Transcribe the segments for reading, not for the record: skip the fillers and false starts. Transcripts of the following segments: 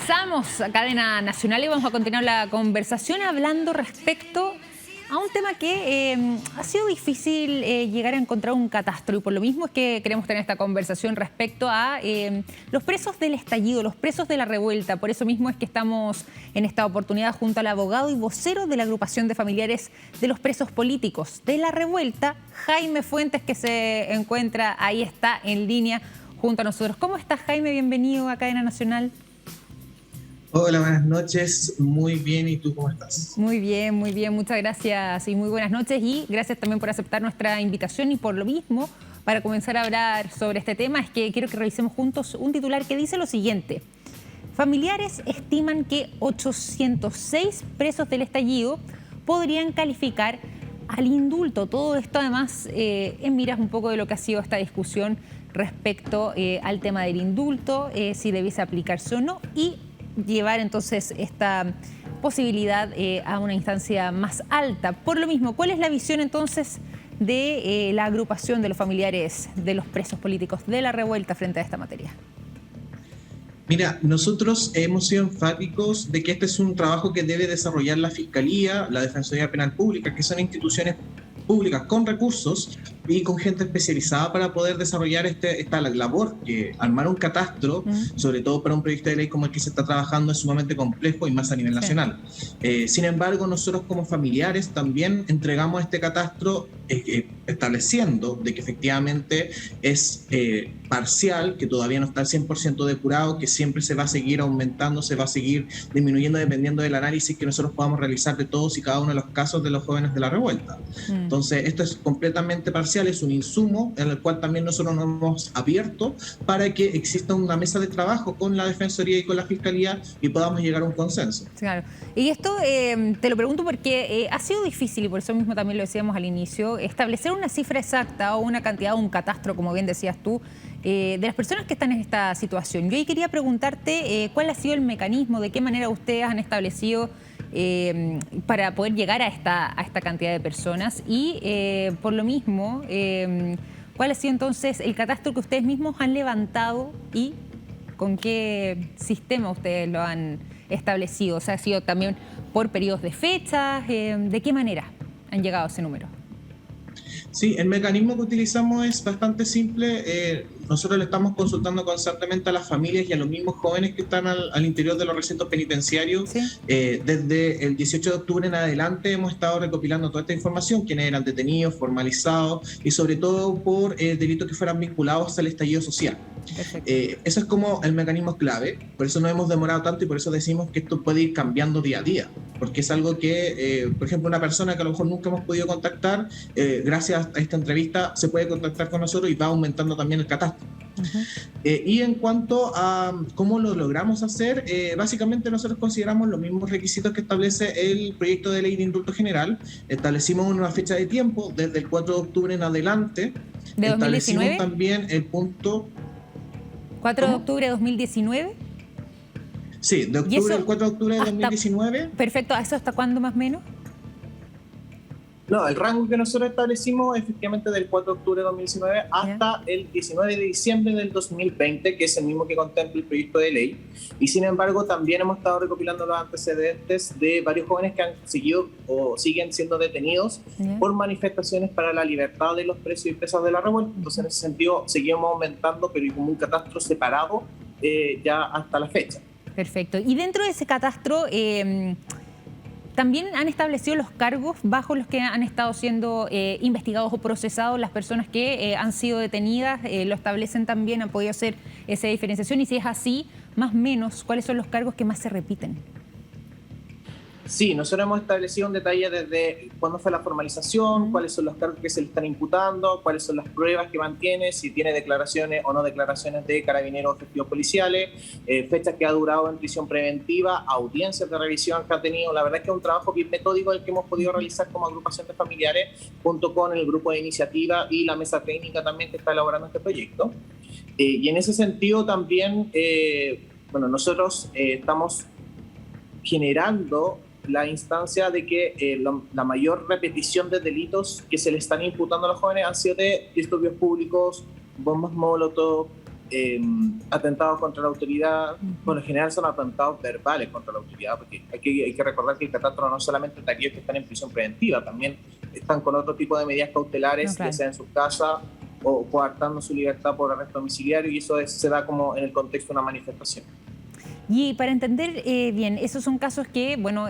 Regresamos a Cadena Nacional y vamos a continuar la conversación hablando respecto a un tema que ha sido difícil llegar a encontrar un catastro, y por lo mismo es que queremos tener esta conversación respecto a los presos del estallido, los presos de la revuelta. Por eso mismo es que estamos en esta oportunidad junto al abogado y vocero de la agrupación de familiares de los presos políticos de la revuelta, Jaime Fuentes, que se encuentra, ahí está en línea junto a nosotros. ¿Cómo estás, Jaime? Bienvenido a Cadena Nacional. Hola, buenas noches. Muy bien, ¿y tú cómo estás? Muy bien, muchas gracias y muy buenas noches, y gracias también por aceptar nuestra invitación. Y por lo mismo, para comenzar a hablar sobre este tema, es que quiero que revisemos juntos un titular que dice lo siguiente: familiares estiman que 806 presos del estallido podrían calificar al indulto. Todo esto además en miras un poco de lo que ha sido esta discusión respecto al tema del indulto, si debiese aplicarse o no, y llevar entonces esta posibilidad a una instancia más alta. Por lo mismo, ¿cuál es la visión entonces de la agrupación de los familiares de los presos políticos de la revuelta frente a esta materia? Mira, nosotros hemos sido enfáticos de que este es un trabajo que debe desarrollar la Fiscalía, la Defensoría Penal Pública, que son instituciones públicas con recursos y con gente especializada para poder desarrollar esta labor, que armar un catastro, sobre todo para un proyecto de ley como el que se está trabajando, es sumamente complejo y más a nivel nacional. Sin embargo, nosotros como familiares también entregamos este catastro estableciendo de que efectivamente es parcial, que todavía no está al 100% depurado, que siempre se va a seguir aumentando, se va a seguir disminuyendo dependiendo del análisis que nosotros podamos realizar de todos y cada uno de los casos de los jóvenes de la revuelta. Entonces, esto es completamente parcial, es un insumo en el cual también nosotros nos hemos abierto para que exista una mesa de trabajo con la Defensoría y con la Fiscalía y podamos llegar a un consenso. Claro. Y esto te lo pregunto porque ha sido difícil, y por eso mismo también lo decíamos al inicio, establecer una cifra exacta o una cantidad o un catastro, como bien decías tú, de las personas que están en esta situación. Yo ahí quería preguntarte cuál ha sido el mecanismo, de qué manera ustedes han establecido para poder llegar a esta cantidad de personas, y por lo mismo, ¿cuál ha sido entonces el catastro que ustedes mismos han levantado y con qué sistema ustedes lo han establecido? O sea, ¿ha sido también por periodos de fechas? ¿De qué manera han llegado a ese número? Sí, el mecanismo que utilizamos es bastante simple. Nosotros le estamos consultando constantemente a las familias y a los mismos jóvenes que están al interior de los recintos penitenciarios. ¿Sí? Desde el 18 de octubre en adelante hemos estado recopilando toda esta información, quiénes eran detenidos, formalizados y sobre todo por delitos que fueran vinculados al estallido social. Eso es como el mecanismo clave, por eso nos hemos demorado tanto y por eso decimos que esto puede ir cambiando día a día, porque es algo que, por ejemplo, una persona que a lo mejor nunca hemos podido contactar, gracias a esta entrevista se puede contactar con nosotros y va aumentando también el catastro. Y en cuanto a cómo lo logramos hacer, básicamente nosotros consideramos los mismos requisitos que establece el proyecto de ley de indulto general. Establecimos una fecha de tiempo desde el 4 de octubre en adelante. ¿De 2019? Establecimos también el punto... 4 de octubre de 2019. Sí, de octubre, el 4 de octubre de 2019. Perfecto, ¿eso hasta cuándo más o menos? No, el rango que nosotros establecimos efectivamente del 4 de octubre de 2019 hasta el 19 de diciembre del 2020, que es el mismo que contempla el proyecto de ley. Y sin embargo, también hemos estado recopilando los antecedentes de varios jóvenes que han seguido o siguen siendo detenidos por manifestaciones para la libertad de los presos y presas de la revuelta. Entonces, en ese sentido, seguimos aumentando, pero como un catastro separado ya hasta la fecha. Perfecto. Y dentro de ese catastro... ¿también han establecido los cargos bajo los que han estado siendo investigados o procesados las personas que han sido detenidas? ¿Lo establecen también? ¿Han podido hacer esa diferenciación? Y si es así, más o menos, ¿cuáles son los cargos que más se repiten? Sí, nosotros hemos establecido un detalle desde cuándo fue la formalización, cuáles son los cargos que se le están imputando, cuáles son las pruebas que mantiene, si tiene declaraciones o no declaraciones de carabineros o efectivos policiales, fechas que ha durado en prisión preventiva, audiencias de revisión que ha tenido. La verdad es que es un trabajo bien metódico el que hemos podido realizar como agrupación de familiares junto con el grupo de iniciativa y la mesa técnica también que está elaborando este proyecto. Y en ese sentido también, bueno, nosotros estamos generando la instancia de que la mayor repetición de delitos que se le están imputando a los jóvenes han sido de disturbios públicos, bombas molotov, atentados contra la autoridad. Bueno, en general son atentados verbales contra la autoridad, porque hay que recordar que el catastro no solamente está aquellos que están en prisión preventiva, también están con otro tipo de medidas cautelares, ya sea en sus casas o coartando su libertad por arresto domiciliario, y eso se da como en el contexto de una manifestación. Y para entender bien, esos son casos que, bueno,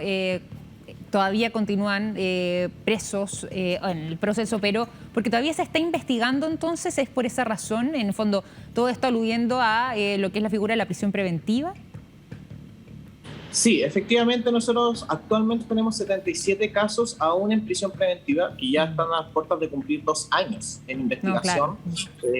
todavía continúan presos en el proceso, pero porque todavía se está investigando, entonces es por esa razón, en el fondo, todo esto aludiendo a lo que es la figura de la prisión preventiva. Sí, efectivamente nosotros actualmente tenemos 77 casos aún en prisión preventiva que ya están a las puertas de cumplir 2 años en investigación. No, claro.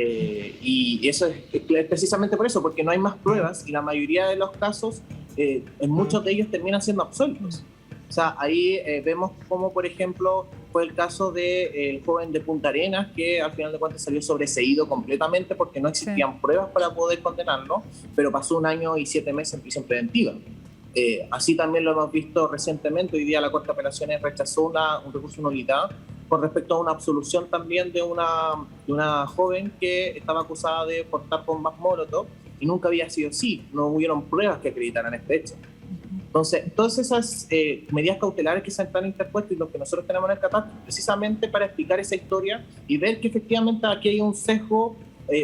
Y eso es precisamente por eso, porque no hay más pruebas y la mayoría de los casos, en muchos de ellos terminan siendo absueltos. O sea, ahí vemos como, por ejemplo, fue el caso del joven de Punta Arenas, que al final de cuentas salió sobreseído completamente porque no existían pruebas para poder condenarlo, pero pasó 1 año y 7 meses en prisión preventiva. Así también lo hemos visto recientemente. Hoy día la Corte de Apelaciones rechazó un recurso de nulidad con respecto a una absolución también de una joven que estaba acusada de portar bombas Molotov y nunca había sido así, no hubieron pruebas que acreditaran este hecho. Entonces, todas esas medidas cautelares que se han interpuesto y lo que nosotros tenemos en el catastro, precisamente para explicar esa historia y ver que efectivamente aquí hay un sesgo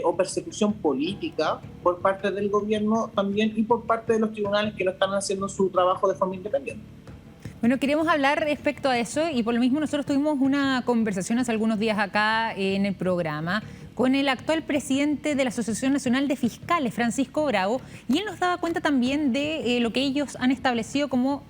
o persecución política por parte del gobierno también y por parte de los tribunales que no están haciendo su trabajo de forma independiente. Bueno, queremos hablar respecto a eso y por lo mismo nosotros tuvimos una conversación hace algunos días acá en el programa con el actual presidente de la Asociación Nacional de Fiscales, Francisco Bravo, y él nos daba cuenta también de lo que ellos han establecido como,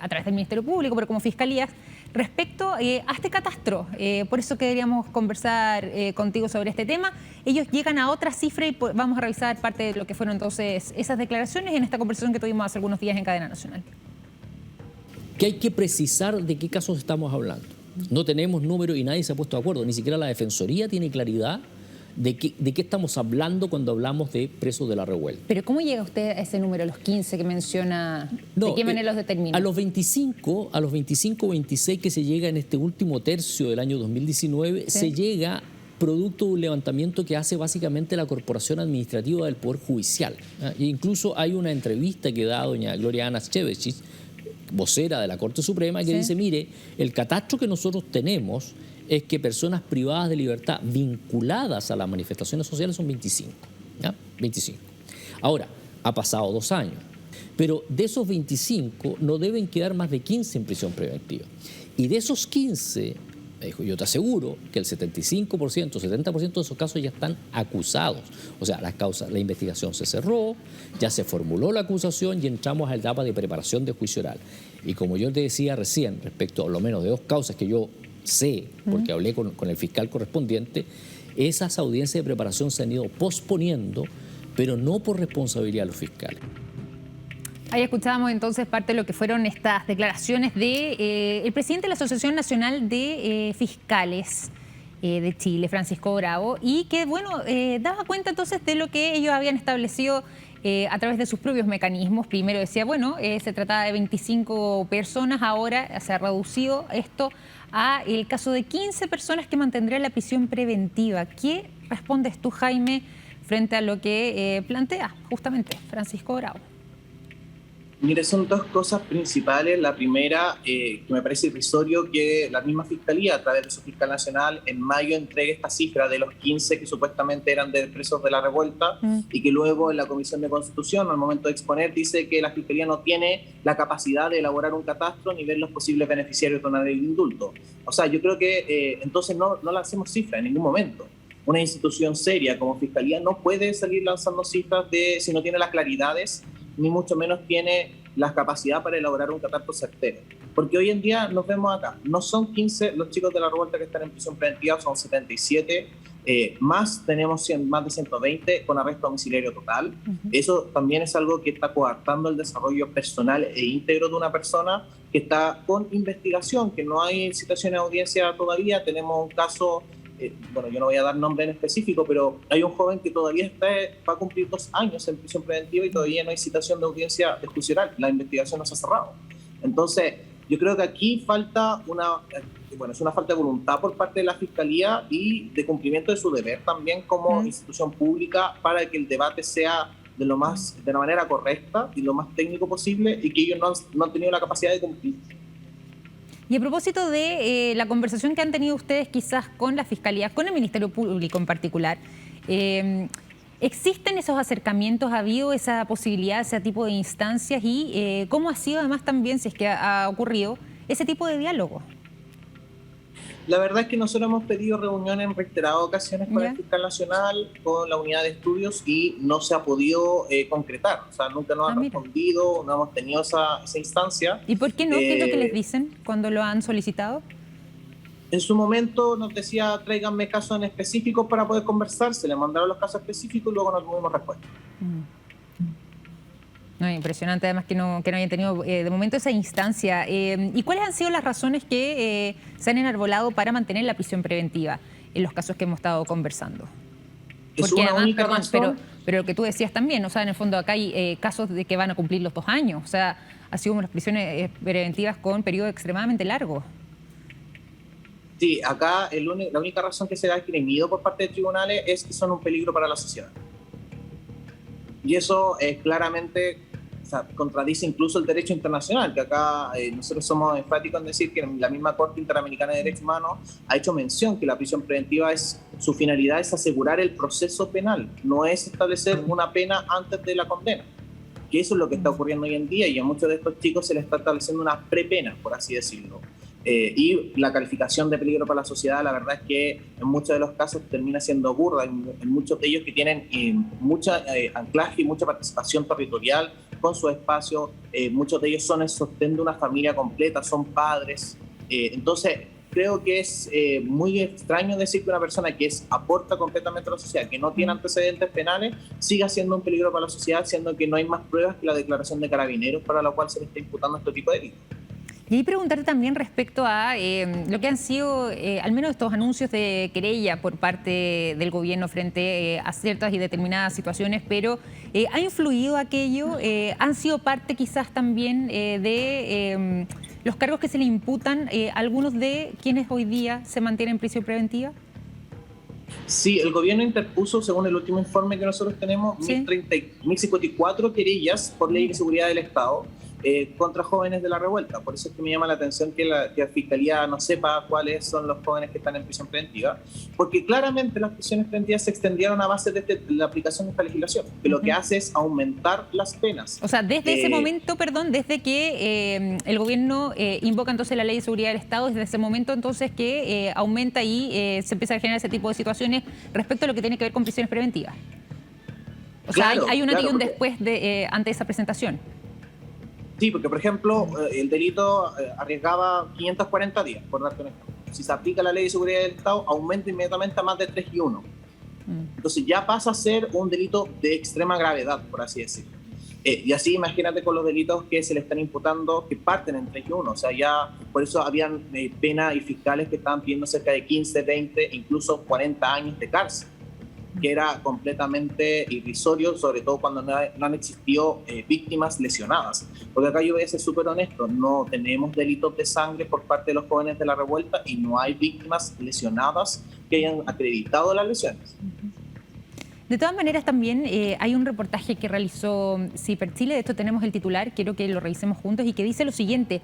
a través del Ministerio Público, pero como fiscalías, respecto a este catastro. Por eso queríamos conversar contigo sobre este tema. Ellos llegan a otra cifra y vamos a revisar parte de lo que fueron entonces esas declaraciones en esta conversación que tuvimos hace algunos días en Cadena Nacional. Que hay que precisar de qué casos estamos hablando. No tenemos número y nadie se ha puesto de acuerdo. Ni siquiera la Defensoría tiene claridad de qué estamos hablando cuando hablamos de presos de la revuelta. Pero ¿cómo llega usted a ese número, los 15 que menciona? ¿De qué manera los determina? A los 25, 26 que se llega en este último tercio del año 2019, ¿sí? Se llega producto de un levantamiento que hace básicamente la Corporación Administrativa del Poder Judicial. E incluso hay una entrevista que da doña Gloria Ana Shevchik, vocera de la Corte Suprema, que dice, mire, el catastro que nosotros tenemos es que personas privadas de libertad vinculadas a las manifestaciones sociales son 25. ¿Ya? 25. Ahora, ha pasado 2 años, pero de esos 25 no deben quedar más de 15 en prisión preventiva. Y de esos 15, me dijo, yo te aseguro que el 75%, 70% de esos casos ya están acusados. O sea, la investigación se cerró, ya se formuló la acusación y entramos a la etapa de preparación de juicio oral. Y como yo te decía recién, respecto a lo menos de 2 causas que yo sé, porque hablé con el fiscal correspondiente, esas audiencias de preparación se han ido posponiendo, pero no por responsabilidad de los fiscales. Ahí escuchábamos entonces parte de lo que fueron estas declaraciones de el presidente de la Asociación Nacional de Fiscales de Chile, Francisco Bravo, y que, bueno, daba cuenta entonces de lo que ellos habían establecido a través de sus propios mecanismos. Primero decía, bueno, se trataba de 25 personas, ahora se ha reducido esto a el caso de 15 personas que mantendrían la prisión preventiva. ¿Qué respondes tú, Jaime, frente a lo que plantea justamente Francisco Bravo? Mire, son 2 cosas principales. La primera, que me parece irrisorio que la misma Fiscalía, a través de su fiscal nacional, en mayo entregue esta cifra de los 15 que supuestamente eran de presos de la revuelta y que luego en la Comisión de Constitución, al momento de exponer, dice que la Fiscalía no tiene la capacidad de elaborar un catastro ni ver los posibles beneficiarios de una ley de indulto. O sea, yo creo que entonces no lancemos cifras en ningún momento. Una institución seria como Fiscalía no puede salir lanzando cifras si no tiene las claridades, ni mucho menos tiene la capacidad para elaborar un catastro certero. Porque hoy en día nos vemos acá, no son 15 los chicos de la revuelta que están en prisión preventiva, son 77, más tenemos más de 120 con arresto domiciliario total. Eso también es algo que está coartando el desarrollo personal e íntegro de una persona que está con investigación, que no hay citación a audiencia todavía. Tenemos un caso, bueno, yo no voy a dar nombre en específico, pero hay un joven que todavía va a cumplir 2 años en prisión preventiva y todavía no hay citación de audiencia de juicio oral. La investigación no se ha cerrado. Entonces, yo creo que aquí falta bueno, es una falta de voluntad por parte de la Fiscalía y de cumplimiento de su deber también como institución pública para que el debate sea de la manera correcta y lo más técnico posible, y que ellos no han tenido la capacidad de cumplir. Y a propósito de la conversación que han tenido ustedes quizás con la Fiscalía, con el Ministerio Público en particular, ¿existen esos acercamientos? ¿Ha habido esa posibilidad, ese tipo de instancias? ¿Y cómo ha sido además también, si es que ha ocurrido, ese tipo de diálogo? La verdad es que nosotros hemos pedido reuniones en reiteradas ocasiones con el fiscal nacional, con la unidad de estudios, y no se ha podido concretar. O sea, nunca nos han respondido, no hemos tenido esa instancia. ¿Y por qué no? ¿Qué es lo que les dicen cuando lo han solicitado? En su momento nos decía, tráiganme casos en específico para poder conversar. Se le mandaron los casos específicos y luego no tuvimos respuesta. No, impresionante además que no hayan tenido de momento esa instancia. ¿Y cuáles han sido las razones que se han enarbolado para mantener la prisión preventiva en los casos que hemos estado conversando? Es una única razón. Pero lo que tú decías también, o sea, en el fondo acá hay casos de que van a cumplir los 2 años. O sea, ha sido unas prisiones preventivas con periodos extremadamente largos. Sí, acá la única razón que se ha esgrimido por parte de tribunales es que son un peligro para la sociedad. Y eso claramente, o sea, contradice incluso el derecho internacional, que acá nosotros somos enfáticos en decir que la misma Corte Interamericana de Derechos Humanos ha hecho mención que la prisión preventiva su finalidad es asegurar el proceso penal, no es establecer una pena antes de la condena. Que eso es lo que está ocurriendo hoy en día, y a muchos de estos chicos se les está estableciendo una prepena, por así decirlo. Y la calificación de peligro para la sociedad, la verdad es que en muchos de los casos termina siendo burda, en muchos de ellos que tienen mucho anclaje y mucha participación territorial con su espacio, muchos de ellos son el sostén de una familia completa, son padres. Entonces creo que es muy extraño decir que una persona que aporta completamente a la sociedad, que no tiene antecedentes penales, siga siendo un peligro para la sociedad, siendo que no hay más pruebas que la declaración de Carabineros para la cual se le está imputando este tipo de delitos. Y ahí preguntarte también respecto a lo que han sido, al menos estos anuncios de querella por parte del gobierno frente a ciertas y determinadas situaciones, pero ¿ha influido aquello? ¿Han sido parte quizás también de los cargos que se le imputan a algunos de quienes hoy día se mantienen en prisión preventiva? Sí, el gobierno interpuso, según el último informe que nosotros tenemos, 1.054 querellas por ley de seguridad del Estado contra jóvenes de la revuelta. Por eso es que me llama la atención que la Fiscalía no sepa cuáles son los jóvenes que están en prisión preventiva, porque claramente las prisiones preventivas se extendieron a base de la aplicación de esta legislación, que lo que hace es aumentar las penas. O sea, desde ese momento, desde que el gobierno invoca entonces la Ley de Seguridad del Estado, desde ese momento entonces que aumenta y se empieza a generar ese tipo de situaciones respecto a lo que tiene que ver con prisiones preventivas. O sea, hay un antes y un después ante esa presentación. Sí, porque por ejemplo, el delito arriesgaba 540 días, por darte un ejemplo. Si se aplica la Ley de Seguridad del Estado, aumenta inmediatamente a más de 3 y 1. Entonces ya pasa a ser un delito de extrema gravedad, por así decirlo. Y así imagínate con los delitos que se le están imputando, que parten en 3 y 1. O sea, ya por eso habían penas y fiscales que estaban pidiendo cerca de 15, 20, incluso 40 años de cárcel, que era completamente irrisorio, sobre todo cuando no han existido víctimas lesionadas. Porque acá yo voy a ser súper honesto, no tenemos delitos de sangre por parte de los jóvenes de la revuelta y no hay víctimas lesionadas que hayan acreditado las lesiones. De todas maneras, también hay un reportaje que realizó CIPER Chile, de esto tenemos el titular, quiero que lo revisemos juntos, y que dice lo siguiente,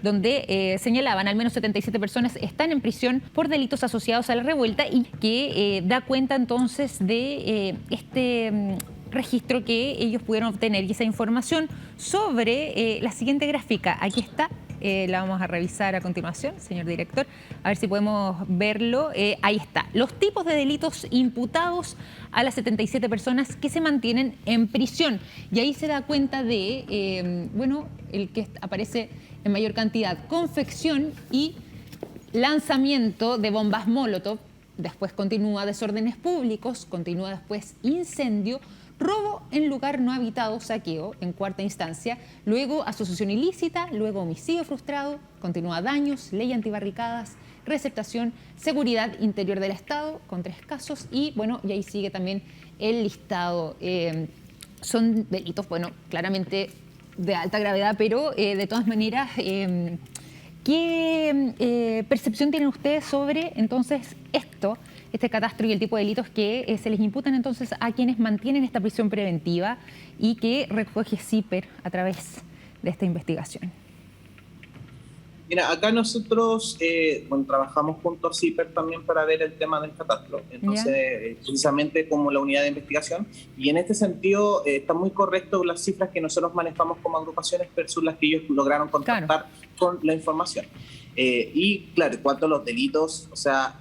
donde señalaban al menos 77 personas están en prisión por delitos asociados a la revuelta, y que da cuenta entonces de este registro que ellos pudieron obtener y esa información sobre la siguiente gráfica. Aquí está. La vamos a revisar a continuación, señor director, a ver si podemos verlo. Ahí está, los tipos de delitos imputados a las 77 personas que se mantienen en prisión. Y ahí se da cuenta de, el que aparece en mayor cantidad, confección y lanzamiento de bombas Molotov. Después continúa desórdenes públicos, continúa después incendio, robo en lugar no habitado, saqueo en cuarta instancia, luego asociación ilícita, luego homicidio frustrado, continúa daños, ley antibarricadas, receptación, seguridad interior del Estado, con 3 casos, y y ahí sigue también el listado. Son delitos, claramente de alta gravedad, pero de todas maneras ¿Qué percepción tienen ustedes sobre entonces este catastro y el tipo de delitos que se les imputan entonces a quienes mantienen esta prisión preventiva y que recoge CIPER a través de esta investigación? Mira, acá nosotros trabajamos junto a CIPER también para ver el tema del catastro, entonces precisamente como la unidad de investigación, y en este sentido está muy correcto las cifras que nosotros manejamos como agrupaciones versus las que ellos lograron contactar con la información. Y claro, en cuanto a los delitos, o sea,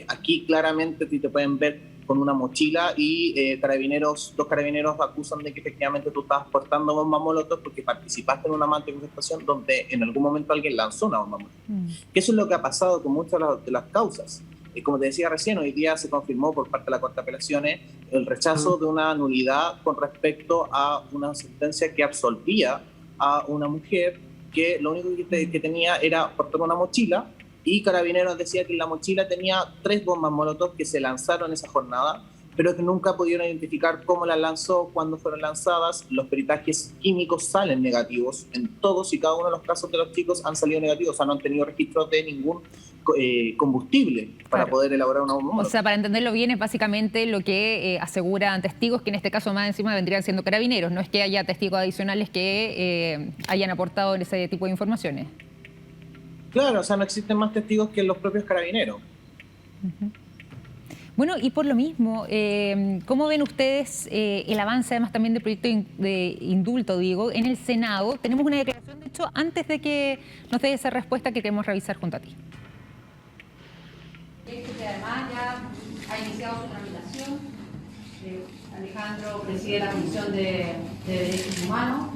aquí claramente te pueden ver con una mochila y dos carabineros acusan de que efectivamente tú estabas portando bomba molotov porque participaste en una manifestación donde en algún momento alguien lanzó una bomba molotov. Que eso es lo que ha pasado con muchas de las causas. Como te decía recién, hoy día se confirmó por parte de la Corte de Apelaciones el rechazo de una nulidad con respecto a una sentencia que absolvía a una mujer que lo único que tenía era portar una mochila, y Carabineros decía que en la mochila tenía 3 bombas molotov que se lanzaron esa jornada, pero que nunca pudieron identificar cómo las lanzó, cuándo fueron lanzadas. Los peritajes químicos salen negativos en todos y cada uno de los casos de los chicos han salido negativos, o sea, no han tenido registros de ningún combustible para poder elaborar una bomba molotov. O sea, para entenderlo bien, es básicamente lo que aseguran testigos, que en este caso más encima vendrían siendo Carabineros. No es que haya testigos adicionales que hayan aportado ese tipo de informaciones. Claro, o sea, no existen más testigos que los propios Carabineros. Bueno, y por lo mismo, ¿cómo ven ustedes el avance, además también del proyecto de indulto, digo, en el Senado? Tenemos una declaración, de hecho, antes de que nos dé esa respuesta que queremos revisar junto a ti. Que además ya ha iniciado su tramitación. Alejandro preside la Comisión de Derechos Humanos.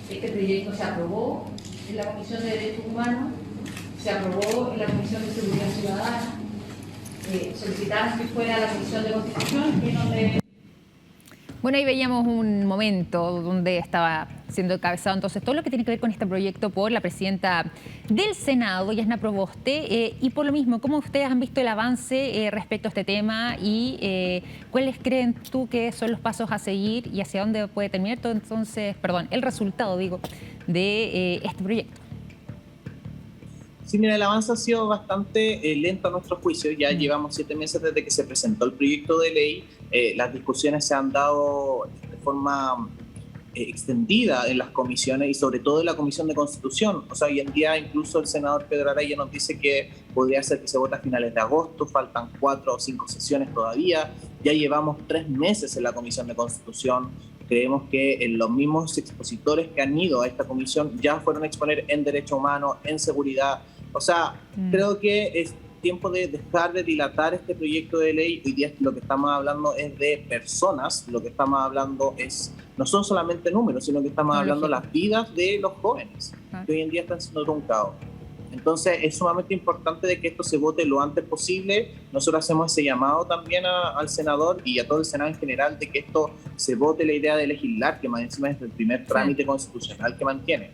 Este proyecto se aprobó en la Comisión de Derechos Humanos, se aprobó en la Comisión de Seguridad Ciudadana. Solicitaron que fuera a la Comisión de Constitución, que no le... Bueno, ahí veíamos un momento donde estaba siendo encabezado entonces todo lo que tiene que ver con este proyecto por la presidenta del Senado, Yasna Proboste, y por lo mismo, ¿cómo ustedes han visto el avance respecto a este tema y cuáles creen tú que son los pasos a seguir y hacia dónde puede terminar todo entonces, el resultado, digo, de este proyecto? Sí, mira, el avance ha sido bastante lento a nuestro juicio. Ya llevamos 7 meses desde que se presentó el proyecto de ley. Las discusiones se han dado de forma extendida en las comisiones y sobre todo en la Comisión de Constitución. O sea, hoy en día incluso el senador Pedro Araya nos dice que podría ser que se vote a finales de agosto, faltan 4 o 5 sesiones todavía. Ya llevamos 3 meses en la Comisión de Constitución. Creemos que los mismos expositores que han ido a esta comisión ya fueron a exponer en derechos humanos, en seguridad. O sea, creo que es tiempo de dejar de dilatar este proyecto de ley. Hoy día lo que estamos hablando es de personas, lo que estamos hablando no son solamente números, sino que estamos hablando de las vidas de los jóvenes, que hoy en día están siendo truncados. Entonces es sumamente importante de que esto se vote lo antes posible. Nosotros hacemos ese llamado también al senador y a todo el Senado en general de que esto se vote, la idea de legislar, que más encima es el primer trámite constitucional que mantiene.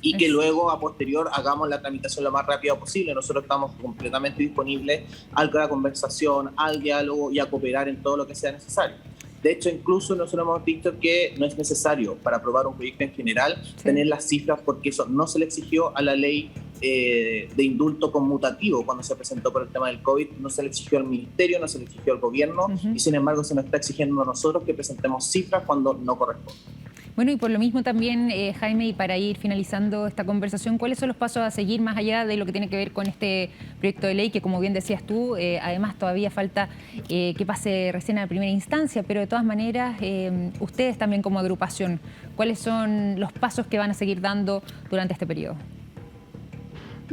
Y que luego, a posterior, hagamos la tramitación lo más rápido posible. Nosotros estamos completamente disponibles a la conversación, al diálogo y a cooperar en todo lo que sea necesario. De hecho, incluso nosotros hemos dicho que no es necesario para aprobar un proyecto en general tener las cifras, porque eso no se le exigió a la ley de indulto conmutativo cuando se presentó por el tema del COVID, no se le exigió al ministerio, no se le exigió al gobierno, y sin embargo se nos está exigiendo a nosotros que presentemos cifras cuando no corresponde. Bueno, y por lo mismo también, Jaime, y para ir finalizando esta conversación, ¿cuáles son los pasos a seguir más allá de lo que tiene que ver con este proyecto de ley que, como bien decías tú, además todavía falta que pase recién a la primera instancia, pero de todas maneras, ustedes también como agrupación, ¿cuáles son los pasos que van a seguir dando durante este periodo?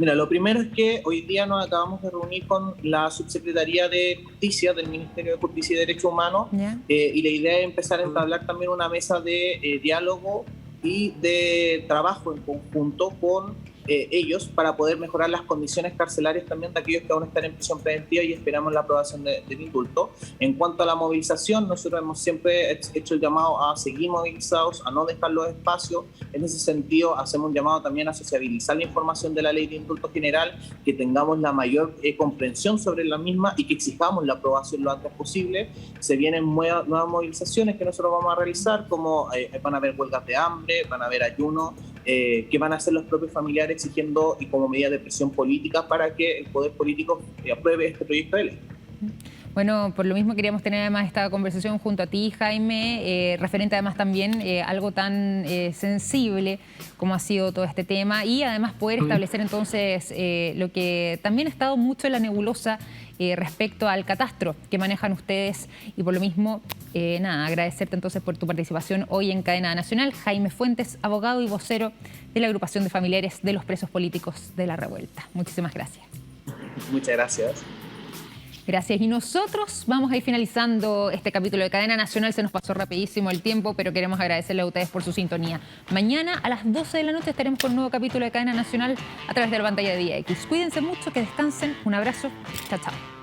Mira, lo primero es que hoy día nos acabamos de reunir con la Subsecretaría de Justicia del Ministerio de Justicia y Derechos Humanos y la idea es empezar a entablar también una mesa de diálogo y de trabajo en conjunto con ellos para poder mejorar las condiciones carcelarias también de aquellos que aún están en prisión preventiva y esperamos la aprobación del indulto. En cuanto a la movilización, nosotros hemos siempre hecho el llamado a seguir movilizados, a no dejar los espacios. En ese sentido, hacemos un llamado también a sociabilizar la información de la ley de indulto general, que tengamos la mayor comprensión sobre la misma y que exijamos la aprobación lo antes posible. Se vienen nuevas movilizaciones que nosotros vamos a realizar, como van a haber huelgas de hambre, van a haber ayunos, ¿qué van a hacer los propios familiares exigiendo y como medida de presión política para que el poder político apruebe este proyecto de ley? Bueno, por lo mismo queríamos tener además esta conversación junto a ti, Jaime, referente además también algo tan sensible como ha sido todo este tema y además poder establecer entonces lo que también ha estado mucho en la nebulosa respecto al catastro que manejan ustedes y por lo mismo, nada, agradecerte entonces por tu participación hoy en Cadena Nacional. Jaime Fuentes, abogado y vocero de la agrupación de familiares de los presos políticos de la revuelta. Muchísimas gracias. Muchas gracias. Gracias. Y nosotros vamos a ir finalizando este capítulo de Cadena Nacional. Se nos pasó rapidísimo el tiempo, pero queremos agradecerle a ustedes por su sintonía. Mañana a las 12 de la noche estaremos con un nuevo capítulo de Cadena Nacional a través de la pantalla de Día X. Cuídense mucho, que descansen. Un abrazo. Chao, chao.